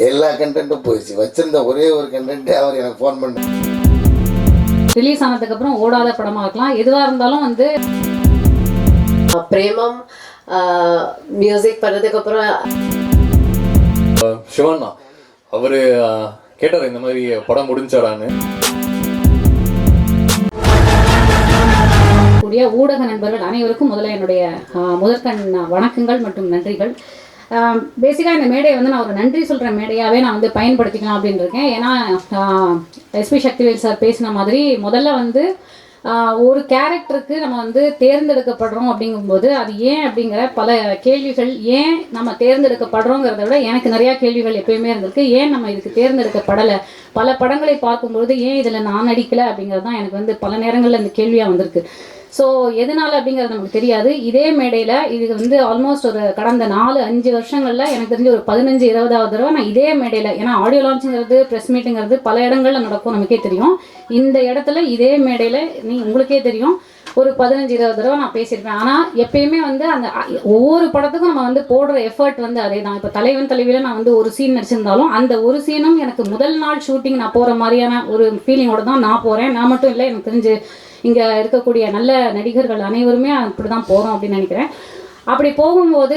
எல்லா கண்டென்ட்டும் போயிடுச்சு. வச்சிருந்த ஒரே ஒரு கண்டென்ட்டு அவர் எனக்கு ஃபோன் பண்ண ரிலீஸ் ஆனதுக்கப்புறம் ஓடாத படமாக இருக்கலாம், எதுவாக இருந்தாலும் வந்து பிரேமம் மியூசிக் பண்ணதுக்கப்புறம் சிவண்ணா அவர் கேட்டார் இந்த மாதிரி படம் முடிஞ்சாரான்னு. கூடிய ஊடக நண்பர்கள் அனைவருக்கும் முதல்ல என்னுடைய முதற்கண் வணக்கங்கள் மற்றும் நன்றிகள். பேசிக்காக இந்த மேடையை வந்து நான் ஒரு நன்றி சொல்கிற மேடையாகவே நான் வந்து பயன்படுத்திக்கலாம் அப்படின்னு இருக்கேன். ஏன்னா எஸ்பி சக்திவேல் சார் பேசின மாதிரி முதல்ல வந்து ஒரு கேரக்டருக்கு நம்ம வந்து தேர்ந்தெடுக்கப்படுறோம் அப்படிங்கும்போது அது ஏன் அப்படிங்கிற பல கேள்விகள், ஏன் நம்ம தேர்ந்தெடுக்கப்படுறோங்கிறத விட எனக்கு நிறையா கேள்விகள் எப்பயுமே இருந்திருக்கு. ஏன் நம்ம இதுக்கு தேர்ந்தெடுக்கப்படலை, பல படங்களை பார்க்கும்பொழுது ஏன் இதில் நான் நடிக்கலை அப்படிங்கிறது தான் எனக்கு வந்து பல நேரங்களில் இந்த கேள்வியாக வந்திருக்கு. ஸோ எதனால் அப்படிங்கிறது நமக்கு தெரியாது. இதே மேடையில் இது வந்து ஆல்மோஸ்ட் ஒரு கடந்த 4-5 வருஷங்களில் எனக்கு தெரிஞ்சு ஒரு 15-20வது தடவை நான் இதே மேடையில், ஏன்னா ஆடியோ லான்ச்சுங்கிறது ப்ரெஸ் மீட்டுங்கிறது பல இடங்களில் நடக்கும், நமக்கே தெரியும். இந்த இடத்துல இதே மேடையில் உங்களுக்கே தெரியும் ஒரு 15-20 தடவை நான் பேசியிருப்பேன். ஆனால் எப்பயுமே வந்து அந்த ஒவ்வொரு படத்துக்கும் நம்ம வந்து போடுற எஃபர்ட் வந்து அதே தான். இப்போ தலைவன் தலைவியில் நான் வந்து ஒரு சீன் நடிச்சிருந்தாலும் அந்த ஒரு சீனும் எனக்கு முதல் நாள் ஷூட்டிங் நான் போகிற மாதிரியான ஒரு ஃபீலிங்கோடு தான் நான் போகிறேன். நான் மட்டும் இல்லை, எனக்கு தெரிஞ்சு இங்கே இருக்கக்கூடிய நல்ல நடிகர்கள் அனைவருமே அப்படி தான் போகிறோம் அப்படின்னு நினைக்கிறேன். அப்படி போகும்போது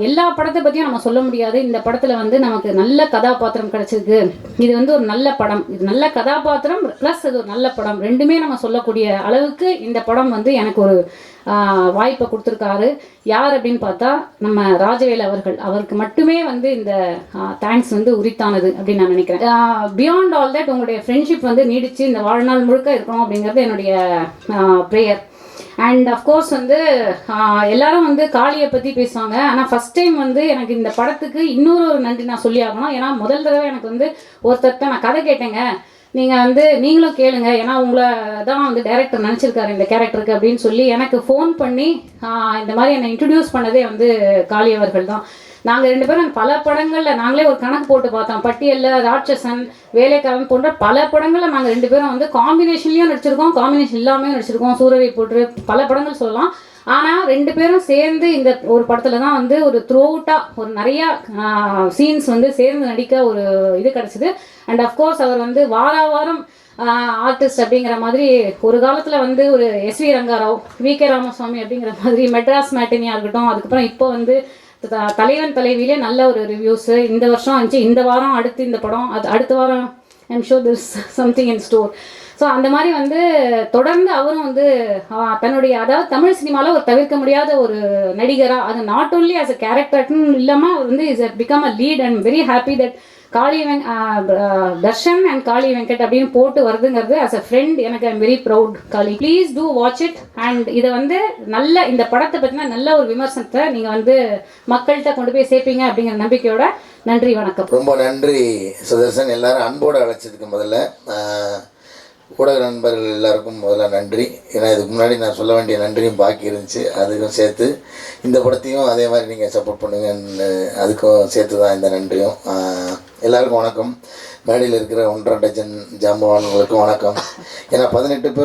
எல்லா படத்தை பற்றியும் நம்ம சொல்ல முடியாது. இந்த படத்தில் வந்து நமக்கு நல்ல கதாபாத்திரம் கிடச்சிருக்கு, இது வந்து ஒரு நல்ல படம், இது நல்ல கதாபாத்திரம் ப்ளஸ் இது ஒரு நல்ல படம், ரெண்டுமே நம்ம சொல்லக்கூடிய அளவுக்கு இந்த படம் வந்து எனக்கு ஒரு வாய்ப்பை கொடுத்துருக்காரு. யார் அப்படின்னு பார்த்தா நம்ம ராஜவேல் அவருக்கு மட்டுமே வந்து இந்த தேங்க்ஸ் வந்து உரித்தானது அப்படின்னு நான் நினைக்கிறேன். பியாண்ட் ஆல் தட் உங்களுடைய ஃப்ரெண்ட்ஷிப் வந்து நீடிச்சு இந்த வாழ்நாள் முழுக்க இருக்கணும் அப்படிங்கிறது என்னுடைய ப்ரேயர். அண்ட் அஃப்கோர்ஸ் வந்து எல்லாரும் வந்து காளியை பற்றி பேசுவாங்க. ஆனால் ஃபஸ்ட் டைம் வந்து எனக்கு இந்த படத்துக்கு இன்னொரு ஒரு நன்றி நான் சொல்லி ஆகணும். ஏன்னா முதல் தடவை எனக்கு வந்து ஒருத்தர்கிட்ட நான் கதை கேட்டேங்க, நீங்கள் வந்து நீங்களும் கேளுங்க, ஏன்னா உங்களை தான் வந்து டைரக்டர் நினச்சிருக்காரு இந்த கேரக்டருக்கு அப்படின்னு சொல்லி எனக்கு ஃபோன் பண்ணி இந்த மாதிரி என்னை இன்ட்ரடியூஸ் பண்ணதே வந்து காளி அவர்கள் தான். நாங்கள் 2 பேரும் பல படங்களில் நாங்களே ஒரு கணக்கு போட்டு பார்த்தோம். பட்டியலில் ராட்சசன், வேலைக்காரன் போன்ற பல படங்களில் நாங்கள் 2 பேரும் வந்து காம்பினேஷன்லேயும் நடிச்சிருக்கோம், காம்பினேஷன் இல்லாமல் நடிச்சிருக்கோம். சூரரை போட்டு பல படங்கள் சொல்லலாம். ஆனால் 2 பேரும் சேர்ந்து இந்த ஒரு படத்தில் தான் வந்து ஒரு த்ரூ அவுட்டாக ஒரு நிறையா சீன்ஸ் வந்து சேர்ந்து நடிக்க ஒரு இது கிடச்சிது. அண்ட் அஃப்கோர்ஸ் அவர் வந்து வாரம் ஆர்டிஸ்ட் அப்படிங்கிற மாதிரி ஒரு காலத்தில் வந்து ஒரு எஸ்வி ரங்காராவ், வி.கே. ராமசாமி அப்படிங்கிற மாதிரி மெட்ராஸ் மேட்டினியாக இருக்கட்டும், அதுக்கப்புறம் இப்போ வந்து தலைவன் தலைவியிலே நல்ல ஒரு ரிவ்யூஸு இந்த வருஷம் வந்துச்சு. இந்த வாரம் அடுத்து இந்த படம், அது அடுத்த வாரம் I'm sure this something in store. So அந்த மாதிரி வந்து தொடர்ந்து அவரும் வந்து தன்னுடைய, அதாவது தமிழ் சினிமாவில் ஒரு தவிர்க்க முடியாத ஒரு நடிகராக, அது நாட் ஓன்லி ஆஸ் அ கேரக்டர்னு இல்லாமல் அவர் வந்து is become a lead. And very happy that Kaali Darshan and Kaali Venkat அப்படின்னு போட்டு வருதுங்கிறது ஆஸ் அ ஃப்ரெண்ட் எனக்கு I'm very proud. Kaali, please do watch it. And இதை வந்து நல்ல இந்த படத்தை பற்றினா நல்ல ஒரு விமர்சனத்தை நீங்கள் வந்து மக்கள்கிட்ட கொண்டு போய் சேர்ப்பீங்க அப்படிங்கிற நம்பிக்கையோட நன்றி, வணக்கம். ரொம்ப நன்றி சுதர்சன். எல்லாரும் அன்போடு அழைச்சதுக்கு முதல்ல ஊடக நண்பர்கள் எல்லாருக்கும் முதல்ல நன்றி. ஏன்னா இதுக்கு முன்னாடி நான் சொல்ல வேண்டிய நன்றியும் பாக்கி இருந்துச்சு, அதுக்கும் சேர்த்து இந்த படத்தையும் அதே மாதிரி நீங்கள் சப்போர்ட் பண்ணுங்கன்னு அதுக்கும் சேர்த்து தான் இந்த நன்றியும். எல்லாருக்கும் வணக்கம். மேடையில் இருக்கிற 1.5 டஜன் ஜாம்பவான்களுக்கும் வணக்கம். ஏன்னா 18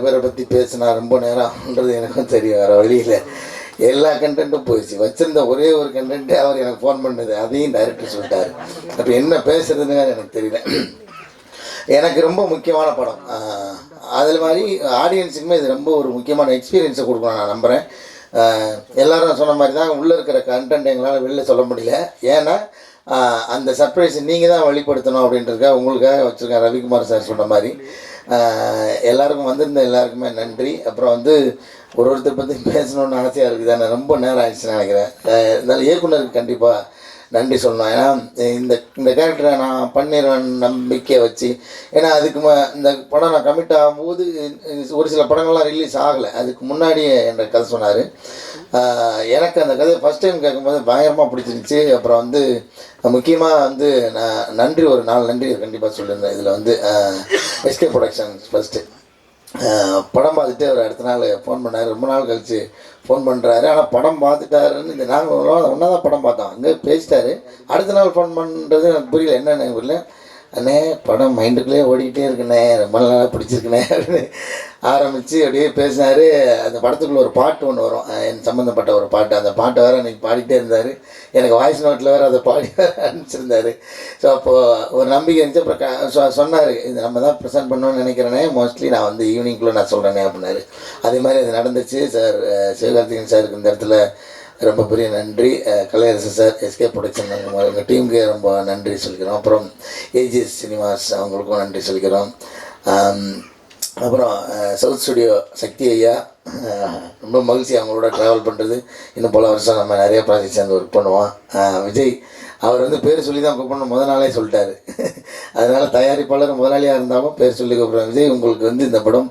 பேரை பற்றி பேசினா ரொம்ப நேரம்ன்றது எனக்கும் தெரியும், வேறு வழியில் எல்லா கண்டென்ட்டும் போயிடுச்சு. வச்சுருந்த ஒரே ஒரு கண்டென்ட்டு அவர் எனக்கு ஃபோன் பண்ணது, அதையும் டைரக்டர் சொல்லிட்டார். அப்போ என்ன பேசுறதுன்னு எனக்கு தெரியல. எனக்கு ரொம்ப முக்கியமான படம், அதில் மாதிரி ஆடியன்ஸுக்குமே இது ரொம்ப ஒரு முக்கியமான எக்ஸ்பீரியன்ஸை கொடுக்கணும் நான் நம்புகிறேன். எல்லோரும் சொன்ன மாதிரி தான் உள்ளே இருக்கிற கண்டென்ட் எங்களால் வெளில சொல்ல முடியல. ஏன்னா அந்த சர்ப்ரைஸ் நீங்கள் தான் வெளிப்படுத்தணும் அப்படின்றதுக்காக உங்களுக்காக வச்சுருக்கேன். ரவிக்குமார் சார் சொன்ன மாதிரி எல்லாருக்கும் வந்திருந்த எல்லாருக்குமே நன்றி. அப்புறம் வந்து ஒருத்தர் பற்றி பேசணுன்னு ஆசையாக இருக்குது, நான் ரொம்ப நேரம் ஆயிடுச்சுன்னு நினைக்கிறேன். இருந்தாலும் இயக்குனருக்கு கண்டிப்பாக நன்றி சொல்லணும். ஏன்னா இந்த கேரக்டரை நான் பண்ணிடுவேன் நம்பிக்கையை வச்சு. ஏன்னா அதுக்கு இந்த படம் நான் கமிட் ஆகும்போது ஒரு சில படங்கள்லாம் ரிலீஸ் ஆகலை, அதுக்கு முன்னாடியே என்ற கதை சொன்னார். எனக்கு அந்த கதை ஃபஸ்ட் டைம் கேட்கும்போது பயங்கரமாக பிடிச்சிருந்துச்சி. அப்புறம் வந்து முக்கியமாக வந்து நான் நன்றி, ஒரு 4 நன்றி கண்டிப்பாக சொல்லியிருந்தேன். இதில் வந்து எஸ்கே ப்ரொடக்ஷன்ஸ் ஃபஸ்ட்டு படம் பார்த்துட்டு அவர் அடுத்த நாள் ஃபோன் பண்ணார். ரொம்ப நாள் கழித்து ஃபோன் பண்ணுறாரு. ஆனால் படம் பார்த்துட்டாருன்னு இந்த நாங்கள் ஒன்றா தான் படம் பார்த்தோம், அங்கே பேசிட்டாரு. அடுத்த நாள் ஃபோன் பண்ணுறது எனக்கு புரியல, என்னென்னு புரியல. அண்ணே படம் மைண்டுக்குள்ளேயே ஓடிக்கிட்டே இருக்குண்ணே, ரொம்ப நாளாக பிடிச்சிருக்குண்ணே அப்படின்னு ஆரம்பித்து அப்படியே பேசினார். அந்த படத்துக்குள்ளே ஒரு பாட்டு ஒன்று வரும், என் சம்மந்தப்பட்ட ஒரு பாட்டு. அந்த பாட்டை வேறு அன்றைக்கி பாடிட்டே இருந்தார். எனக்கு வாய்ஸ் நோட்டில் வேறு அதை பாடி வேறு அனுப்பிச்சிருந்தார். ஸோ அப்போது ஒரு நம்பிக்கை இருந்துச்சு. அப்புறம் சொன்னார், இது நம்ம தான் ப்ரெசென்ட் பண்ணணும்னு நினைக்கிறேனே, மோஸ்ட்லி நான் வந்து ஈவினிங்குள்ளே நான் சொல்கிறேனே அப்படின்னாரு. அதே மாதிரி அது நடந்துச்சு. சார் சிவகார்த்திகேயன் சாருக்கு இந்த இடத்துல ரொம்ப பெரிய நன்றி. கலையரசு சார், எஸ்கே ப்ரொடக்ஷன் எங்கள் டீமுக்கு ரொம்ப நன்றி சொல்லிக்கிறோம். அப்புறம் ஏஜிஎஸ் சினிமாஸ் அவங்களுக்கும் நன்றி சொல்லிக்கிறோம். அப்புறம் சவுத் ஸ்டுடியோ சக்தி ஐயா, ரொம்ப மகிழ்ச்சி அவங்களோட ட்ராவல் பண்ணுறது. இன்னும் பல வருஷம் நம்ம நிறைய ப்ராஜெக்ட் சேர்ந்து ஒர்க் பண்ணுவோம். விஜய் அவர் வந்து பேர் சொல்லி தான் கூப்பிடணும், முதல் நாளே சொல்லிட்டாரு. அதனால் தயாரிப்பாளர் முதலாளியாக இருந்தாலும் பேர் சொல்லி கூப்பிட்றேன். விஜய், உங்களுக்கு வந்து இந்த படம்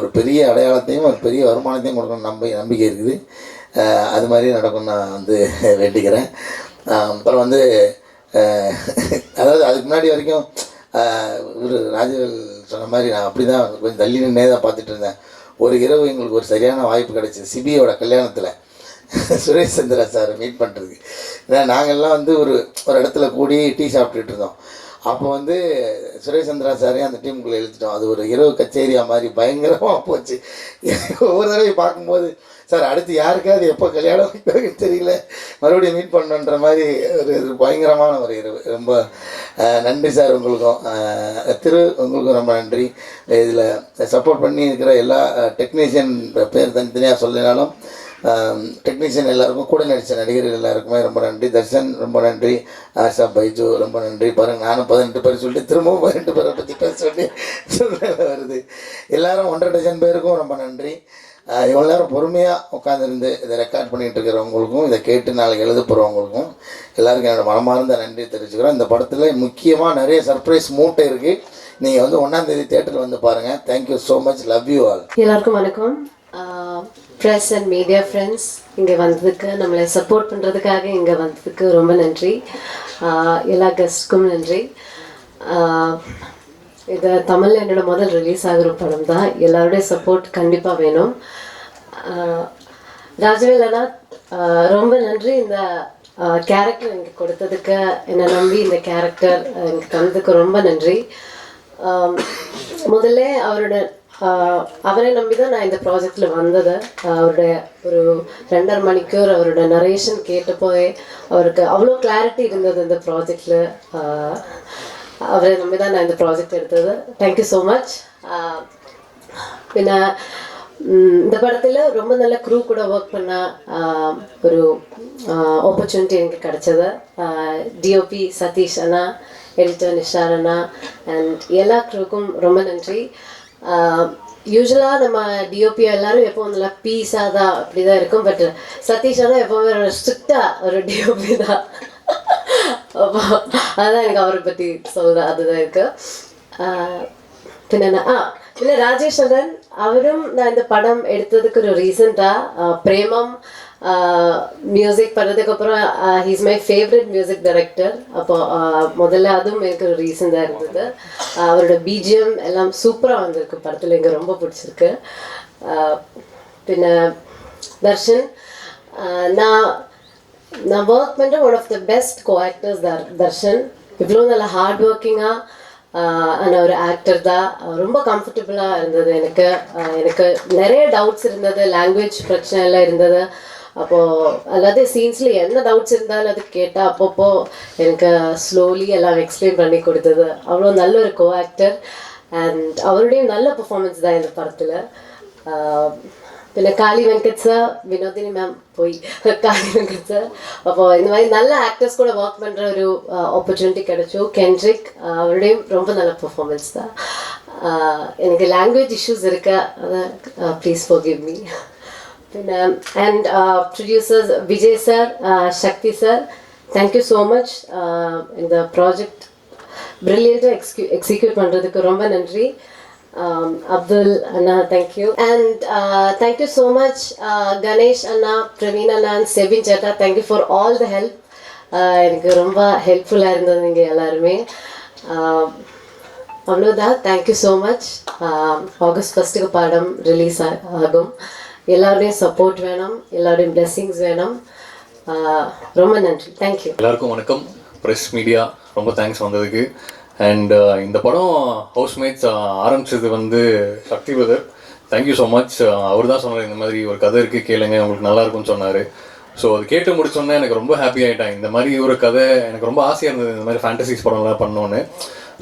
ஒரு பெரிய அடையாளத்தையும் ஒரு பெரிய வருமானத்தையும் கொடுக்கணும் நம்பிக்கை இருக்குது. அது மாதிரி நடக்கும் நான் வந்து வேண்டிக்கிறேன். அப்புறம் வந்து அதாவது அதுக்கு முன்னாடி வரைக்கும் ஒரு ராஜவேல் சொன்ன மாதிரி நான் அப்படி தான் கொஞ்சம் தள்ளி நின்னே தான் பார்த்துட்டு இருந்தேன். ஒரு இரவு எங்களுக்கு ஒரு சரியான வாய்ப்பு கிடச்சிது, சிபியோட கல்யாணத்தில் சுரேஷ் சந்திரா சார் மீட் பண்ணுறதுக்கு. ஏன்னா நாங்கள்லாம் வந்து ஒரு இடத்துல கூடி டீ சாப்பிட்டுட்டு இருந்தோம். அப்போ வந்து சுரேஷ் சந்திரா சாரையும் அந்த டீமுக்குள்ளே இழுத்துட்டோம். அது ஒரு இரவு கச்சேரியாக மாதிரி பயங்கரமாக போச்சு. ஒவ்வொரு தடவையும் பார்க்கும்போது, சார் அடுத்து யாருக்காவது எப்போ கல்யாணம் வைப்பாங்கன்னு தெரியல, மறுபடியும் மீட் பண்ணணுன்ற மாதிரி ஒரு பயங்கரமான ஒரு இரவு. ரொம்ப நன்றி சார் உங்களுக்கும். உங்களுக்கும் ரொம்ப நன்றி. இதில் சப்போர்ட் பண்ணி இருக்கிற எல்லா டெக்னீஷியன் பேர் தனித்தனியாக சொல்லினாலும் டெக்னீஷியன் எல்லாருக்கும், கூட நடித்த நடிகர்கள் எல்லாருக்குமே ரொம்ப நன்றி. தர்ஷன் ரொம்ப நன்றி. ஆஷா, பைஜு ரொம்ப நன்றி. பாருங்கள், நானும் 18 பேர் சொல்லிட்டு திரும்பவும் 18 பேரை பற்றி பேச சொல்லி வருது. எல்லோரும் 1.5 டஜன் பேருக்கும் ரொம்ப நன்றி. இவ்வளோ நேரம் பொறுமையாக உட்காந்துருந்து இதை ரெக்கார்ட் பண்ணிகிட்டு இருக்கிறவங்களுக்கும், இதை கேட்டு நாளைக்கு எழுத போகிறவங்களுக்கும் எல்லாருக்கும் என்னோடய மனமார்ந்த நன்றி தெரிவிச்சுக்கிறோம். இந்த படத்தில் முக்கியமாக நிறைய சர்ப்ரைஸ் மூட்டை இருக்குது. நீங்கள் வந்து 1ஆம் தேதி தியேட்டரில் வந்து பாருங்கள். Thank you so much. Love you all. எல்லாருக்கும் வணக்கம். ப்ரெஸ் அண்ட் மீடியா ஃப்ரெண்ட்ஸ், இங்கே வந்ததுக்கு, நம்மளை சப்போர்ட் பண்ணுறதுக்காக இங்கே வந்ததுக்கு ரொம்ப நன்றி. எல்லா கெஸ்ட்டுக்கும் நன்றி. இது தமிழில் என்னோட முதல் ரிலீஸ் ஆகிற படம் தான். எல்லாருடைய சப்போர்ட் கண்டிப்பாக வேணும். ராஜவேல் அண்ணா ரொம்ப நன்றி. இந்த கேரக்டர் எனக்கு கொடுத்ததுக்கு, என்னை நம்பி இந்த கேரக்டர் எனக்கு தந்ததுக்கு ரொம்ப நன்றி. முதல்ல அவரை நம்பி தான் நான் இந்த ப்ராஜெக்டில் வந்தது. அவருடைய ஒரு 2.5 மணிக்கூர் அவரோட நரேஷன் கேட்டப்போயே அவருக்கு அவ்வளோ கிளாரிட்டி இருந்தது இந்த ப்ராஜெக்டில். அவரை நம்பி தான் நான் இந்த ப்ராஜெக்ட் எடுத்தது. Thank you so much. பின்ன இந்த படத்தில் ரொம்ப நல்ல க்ரூ கூட ஒர்க் பண்ண ஒரு ஆப்பர்ச்சுனிட்டி எனக்கு கிடச்சது. டிஓபி சதீஷ் அண்ணா, எடிட்டர் நிஷார் அண்ணா அண்ட் எல்லா க்ரூக்கும் ரொம்ப நன்றி. யூஸ்வலாக நம்ம டிஓபி எல்லாரும் எப்போவும் நல்லா பீஸாக தான் அப்படி தான் இருக்கும். பட் சதீஷ் தான் எப்போவுமே ஒரு ஸ்ட்ரிக்டாக ஒரு டிஓபி தான். அப்போ அதுதான் எனக்கு அவரை பற்றி சொல்கிறேன். அதுதான் இருக்கு. பின்ன ராஜேஸ்வரன் அவரும் நான் இந்த படம் எடுத்ததுக்கு ஒரு ரீசெண்டாக பிரேமம் மியூசிக் பண்ணதுக்கப்புறம் he is my favourite music director. அப்போ முதல்ல அதுவும் எனக்கு ஒரு ரீசன் தான் இருந்தது. அவரோட பிஜிஎம் எல்லாம் சூப்பராக வந்திருக்கு படத்தில், எனக்கு ரொம்ப பிடிச்சிருக்கு. பின்ன தர்ஷன், நான் ஒர்க் பண்ணுற one of the best co actors Darshan. இவ்வளோ நல்லா ஹார்ட் ஒர்க்கிங்காக ஆனால் ஒரு ஆக்டர் தான். ரொம்ப கம்ஃபர்டபுளாக இருந்தது எனக்கு நிறைய டவுட்ஸ் இருந்தது, லாங்குவேஜ் பிரச்சனை எல்லாம் இருந்தது. அப்போது அல்லாத சீன்ஸில் என்ன டவுட்ஸ் இருந்தாலும் அது கேட்டால் அப்பப்போ எனக்கு ஸ்லோலி எல்லாம் எக்ஸ்பிளைன் பண்ணி கொடுத்தது. அவ்வளோ நல்ல ஒரு கோ ஆக்டர் அண்ட் அவருடைய நல்ல பெர்ஃபார்மன்ஸ் தான் இந்த படத்தில். பின்ன காளி வெங்கட் சார், வினோதினி மேம் போய் காளி வெங்கட் சார், அப்போது இந்த மாதிரி நல்ல ஆக்டர்ஸ் கூட ஒர்க் பண்ணுற ஒரு ஆப்பர்ச்சுனிட்டி கிடைச்சோ. கென்ட்ரிக், அவருடையும் ரொம்ப நல்ல பெர்ஃபார்மன்ஸ் தான். எனக்கு லாங்குவேஜ் இஷ்யூஸ் இருக்கா, அதான் ப்ளீஸ் ஃபர்கிவ் மீ. பின்ன and producers Vijay sir, Sakthi sir, thank you so much. இந்த ப்ராஜெக்ட் ப்ரில்லியண்ட்டாக எக்ஸிக்யூட் பண்ணுறதுக்கு ரொம்ப நன்றி. Abdul Anna, thank you. And thank you so much Ganesh Anna, Praveen Anna and Sebin Chetta, thank you for all the help. எனக்கு ரொம்ப ஹெல்ப்ஃபுல்லாக இருந்தது நீங்கள் எல்லாருமே. அவ்வளோதான். Thank you so much. ஆகஸ்ட் 1 படம் ரிலீஸ் ஆகும். எல்லாருடைய சப்போர்ட் வேணும், எல்லாருடைய பிளெஸிங்ஸ் வேணும். ரொம்ப நன்றி. தேங்க்யூ. எல்லாருக்கும் வணக்கம். ப்ரெஸ் மீடியா ரொம்ப தேங்க்ஸ் வந்ததுக்கு. அண்ட் இந்த படம் ஹவுஸ்மேட்ஸ் ஆரம்பிச்சது வந்து Sakthi brother. Thank you so much. அவர் தான் சொன்னார் இந்த மாதிரி ஒரு கதை இருக்குது கேளுங்க உங்களுக்கு நல்லா இருக்கும்னு சொன்னார். ஸோ அது கேட்டு முடிச்சோன்னே எனக்கு ரொம்ப ஹாப்பி ஆகிட்டேன். இந்த மாதிரி ஒரு கதை எனக்கு ரொம்ப ஆசையாக இருந்தது, இந்த மாதிரி ஃபேண்டசிஸ் படம்லாம் பண்ணோன்னு.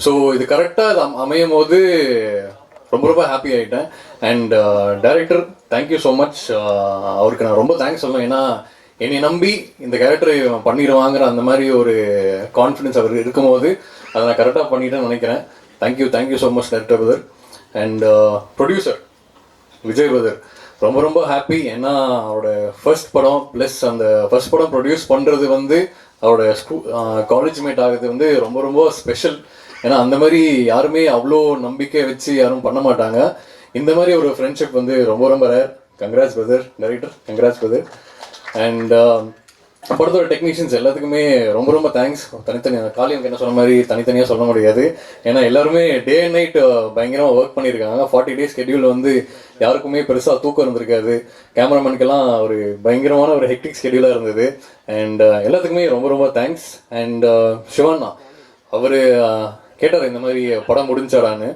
ஸோ இது கரெக்டாக அது அமையும் போது ரொம்ப ரொம்ப ஹாப்பி ஆகிட்டேன். And director thank you so much. அவருக்கு நான் ரொம்ப தேங்க்ஸ் சொல்லணும். ஏன்னா என்னை நம்பி இந்த கேரக்டரை பண்ணிடுவாங்கிற அந்த மாதிரி ஒரு கான்ஃபிடென்ஸ் அவர் இருக்கும்போது அதை நான் கரெக்டாக பண்ணிட்டேன்னு நினைக்கிறேன். Thank you so much director brother. And producer Vijay brother ரொம்ப ரொம்ப ஹாப்பி. ஏன்னா அவரோட ஃபர்ஸ்ட் படம் ப்ளஸ் அந்த ஃபர்ஸ்ட் படம் ப்ரொடியூஸ் பண்ணுறது வந்து அவரோட காலேஜ் மேட் ஆகுது வந்து ரொம்ப ரொம்ப ஸ்பெஷல். ஏன்னா அந்த மாதிரி யாருமே அவ்வளோ நம்பிக்கை வச்சு யாரும் பண்ண மாட்டாங்க. இந்த மாதிரி ஒரு ஃப்ரெண்ட்ஷிப் வந்து ரொம்ப ரொம்ப rare. Congrats brother director, congrats brother. And படத்தோட டெக்னீஷியன்ஸ் எல்லாத்துக்குமே ரொம்ப ரொம்ப தேங்க்ஸ். தனித்தனியாக காளியம்க்கு என்ன சொன்ன மாதிரி தனித்தனியாக சொல்ல முடியாது. ஏன்னா எல்லாருமே டே அண்ட் நைட் பயங்கரமாக ஒர்க் பண்ணியிருக்காங்க. 40 days ஸ்கெடியூல் வந்து யாருக்குமே பெருசாக தூக்கம் இருந்திருக்காது. கேமராமேனுக்கெல்லாம் ஒரு பயங்கரமான ஒரு ஹெக்டிக் ஸ்கெடியூலாக இருந்தது. அண்ட் எல்லாத்துக்குமே ரொம்ப ரொம்ப தேங்க்ஸ். அண்ட் சிவானா அவர் கேட்டார் இந்த மாதிரி படம் முடிஞ்சாடான்னு.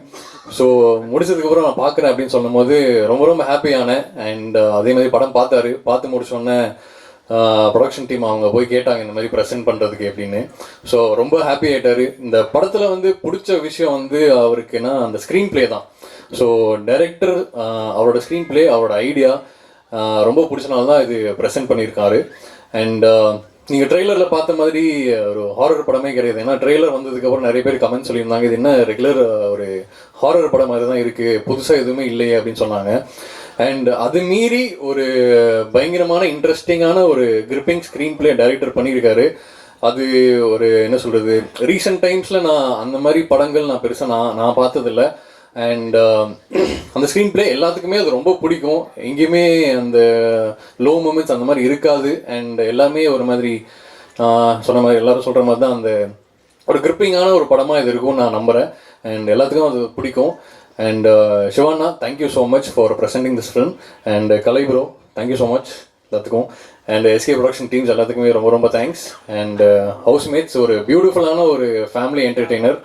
ஸோ முடிச்சதுக்கப்புறம் நான் பார்க்குறேன் அப்படின்னு சொல்லும்போது ரொம்ப ரொம்ப ஹாப்பியானேன். அண்ட் அதே மாதிரி படம் பார்த்து முடிச்சோடனே ப்ரொடக்ஷன் டீம் அவங்க போய் கேட்டாங்க இந்த மாதிரி ப்ரெசென்ட் பண்ணுறதுக்கு எப்படின்னு. ஸோ ரொம்ப ஹாப்பி ஆகிட்டார். இந்த படத்தில் வந்து பிடிச்ச விஷயம் வந்து அவருக்குன்னா அந்த ஸ்க்ரீன் ப்ளே தான். ஸோ டைரக்டர் அவரோட ஸ்க்ரீன் ப்ளே அவரோட ஐடியா ரொம்ப பிடிச்சனால தான் இது ப்ரெசென்ட் பண்ணியிருக்காரு. அண்ட் நீங்கள் ட்ரெய்லரில் பார்த்த மாதிரி ஒரு ஹாரர் படமே கிடையாது. ஏன்னா ட்ரெய்லர் வந்ததுக்கப்புறம் நிறைய பேர் கமெண்ட் சொல்லியிருந்தாங்க இது என்ன ரெகுலர் ஒரு ஹாரர் படம் மாதிரி தான் இருக்குது, புதுசாக எதுவுமே இல்லையே அப்படின்னு சொன்னாங்க. அண்ட் அது மீறி ஒரு பயங்கரமான இன்ட்ரெஸ்டிங்கான ஒரு கிரிப்பிங் ஸ்க்ரீன் பிளே டைரக்டர் பண்ணியிருக்காரு. அது ஒரு என்ன சொல்கிறது, ரீசெண்ட் டைம்ஸில் நான் அந்த மாதிரி படங்கள் நான் பெருசாக நான் பார்த்ததில்ல. அண்ட் அந்த ஸ்க்ரீன் பிளே எல்லாத்துக்குமே அது ரொம்ப பிடிக்கும். எங்கேயுமே அந்த லோ மூமெண்ட்ஸ் அந்த மாதிரி இருக்காது. அண்ட் எல்லாமே ஒரு மாதிரி சொன்ன மாதிரி எல்லாரும் சொல்கிற மாதிரி தான் அந்த ஒரு கிரிப்பிங்கான ஒரு படமாக இது இருக்கும்னு நான் நம்புகிறேன். அண்ட் எல்லாத்துக்கும் அது பிடிக்கும். அண்ட் சிவானா thank you so much for presenting this film. And Kalai bro thank you so much எல்லாத்துக்கும். அண்ட் எஸ்கே ப்ரொடக்ஷன் டீம்ஸ் எல்லாத்துக்குமே ரொம்ப ரொம்ப தேங்க்ஸ். அண்ட் ஹவுஸ்மேட்ஸ் ஒரு பியூட்டிஃபுல்லான ஒரு ஃபேமிலி என்டர்டெய்னர்.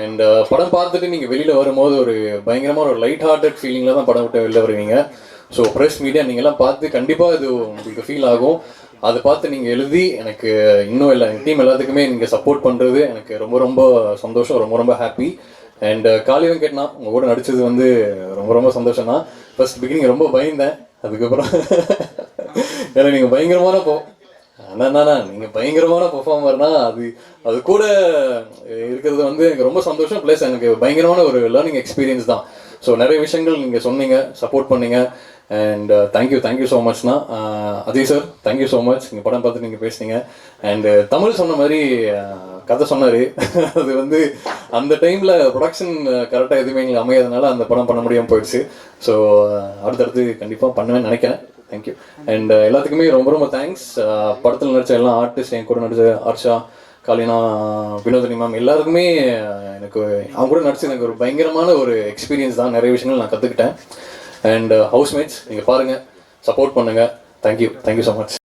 அண்ட் படம் பார்த்துட்டு நீங்கள் வெளியில் வரும்போது ஒரு பயங்கரமான ஒரு லைட் ஹார்ட்டட் ஃபீலிங்கில் தான் படம் விட்டு வெளில வருவீங்க. ஸோ ப்ரெஸ் மீடியா நீங்கள்லாம் பார்த்து கண்டிப்பாக இது உங்களுக்கு ஃபீல் ஆகும். அதை பார்த்து நீங்கள் எழுதி எனக்கு இன்னும் இல்லை டீம் எல்லாத்துக்குமே நீங்கள் சப்போர்ட் பண்ணுறது எனக்கு ரொம்ப ரொம்ப சந்தோஷம், ரொம்ப ரொம்ப ஹாப்பி. அண்ட் காளி வெங்கட்னா உங்கள் கூட நடித்தது வந்து ரொம்ப ரொம்ப சந்தோஷம் தான். ஃபர்ஸ்ட் பிகினிங் ரொம்ப பயந்தேன். அதுக்கப்புறம் ஏன்னா நீங்கள் பயங்கரமான அண்ணா நீங்கள் பயங்கரமான பெர்ஃபார்மர்னா அது கூட இருக்கிறது வந்து எனக்கு ரொம்ப சந்தோஷம். ப்ளஸ் எனக்கு பயங்கரமான ஒரு லேர்னிங் எக்ஸ்பீரியன்ஸ் தான். ஸோ நிறைய விஷயங்கள் நீங்கள் சொன்னீங்க, சப்போர்ட் பண்ணீங்க. அண்ட் தேங்க்யூ ஸோ மச்ண்ணா. Ajay sir thank you so much. நீங்கள் படம் பார்த்து நீங்கள் பேசுனீங்க. அண்டு தமிழ் சொன்ன மாதிரி கதை சொன்னார். அது வந்து அந்த டைமில் ப்ரொடக்ஷன் கரெக்டாக எதுவுமே எங்களுக்கு அமையாதனால அந்த படம் பண்ண முடியாமல் போயிடுச்சு. ஸோ அடுத்தடுத்து கண்டிப்பாக பண்ணுவேன்னு நினைக்கிறேன். தேங்க்யூ. அண்ட் எல்லாத்துக்குமே ரொம்ப ரொம்ப தேங்க்ஸ். படத்தில் நடித்த எல்லா ஆர்டிஸ்ட், என் கூட நடித்த ஹர்ஷா, காலினா, வினோதினி மேம் எல்லாருக்குமே எனக்கு அவங்க கூட நடிச்சு எனக்கு ஒரு பயங்கரமான ஒரு எக்ஸ்பீரியன்ஸ் தான். நிறைய விஷயங்கள் நான் கற்றுக்கிட்டேன். அண்ட் ஹவுஸ்மேட்ஸ் நீங்கள் பாருங்கள், சப்போர்ட் பண்ணுங்கள். Thank you so much.